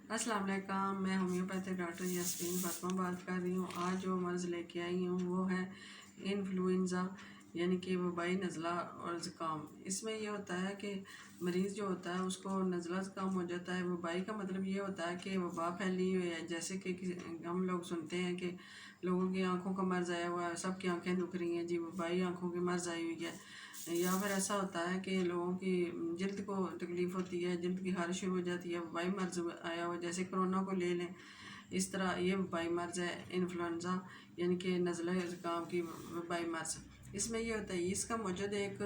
السلام علیکم، میں ہومیوپیتھک ڈاکٹر یاسمین فاطمہ بات کر رہی ہوں۔ آج جو مرض لے کے آئی ہوں وہ ہے انفلوئنزا، یعنی کہ وبائی نزلہ اور زکام۔ اس میں یہ ہوتا ہے کہ مریض جو ہوتا ہے اس کو نزلہ زکام ہو جاتا ہے۔ وبائی کا مطلب یہ ہوتا ہے کہ وبا پھیلی ہوئی ہے، جیسے کہ ہم لوگ سنتے ہیں کہ لوگوں کی آنکھوں کا مرض آیا ہوا ہے، سب کی آنکھیں دکھ رہی ہیں، جی وبائی آنکھوں کی مرض آئی ہوئی ہے۔ یا پھر ایسا ہوتا ہے کہ لوگوں کی جلد کو تکلیف ہوتی ہے، جلد کی خارش شروع ہو جاتی ہے، وبائی مرض آیا ہوا، جیسے کرونا کو لے لیں، اس طرح یہ وبائی مرض ہے انفلوئنزا، یعنی کہ نزلہ زکام کی وبائی مرض۔ اس میں یہ ہوتا ہے اس کا موجود ایک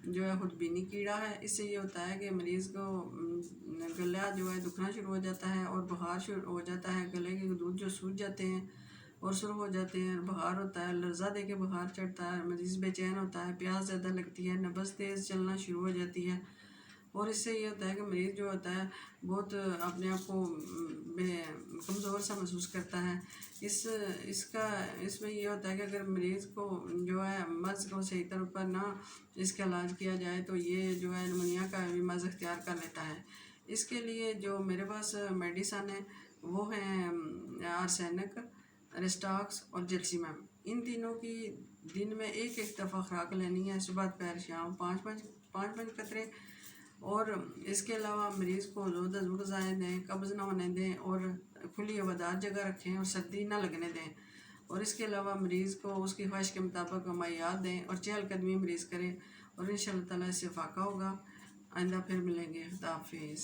جو ہے خودبینی کیڑا ہے۔ اس سے یہ ہوتا ہے کہ مریض کو گلا جو ہے دکھنا شروع ہو جاتا ہے اور بخار شروع ہو جاتا ہے، گلے کے دودھ جو سوج جاتے ہیں اور سرخ ہو جاتے ہیں، بخار ہوتا ہے، لرزہ دے کے بخار چڑھتا ہے، مریض بے چین ہوتا ہے، پیاس زیادہ لگتی ہے، نبض تیز چلنا شروع ہو جاتی ہے۔ اور اس سے یہ ہوتا ہے کہ مریض جو ہوتا ہے بہت اپنے آپ کو کمزور سا محسوس کرتا ہے۔ اس میں یہ ہوتا ہے کہ اگر مریض کو جو ہے مرض کو صحیح طور پر نہ اس کا علاج کیا جائے تو یہ جو ہے نمونیا کا بھی مرض اختیار کر لیتا ہے۔ اس کے لیے جو میرے پاس میڈیسن ہے وہ ہیں آرسینک، ریسٹاکس اور جیکسیمم۔ ان تینوں کی دن میں ایک دفعہ خوراک لینی ہے، صبح دوپہر شام، 5 قطرے۔ اور اس کے علاوہ مریض کو زود ہضم غذائیں دیں، قبض نہ ہونے دیں اور کھلی ہوادار جگہ رکھیں اور سردی نہ لگنے دیں۔ اور اس کے علاوہ مریض کو اس کی خواہش کے مطابق مائعات دیں اور چہل قدمی مریض کریں، اور انشاءاللہ تعالیٰ اس سے فاقہ ہوگا۔ آئندہ پھر ملیں گے۔ خدا حافظ۔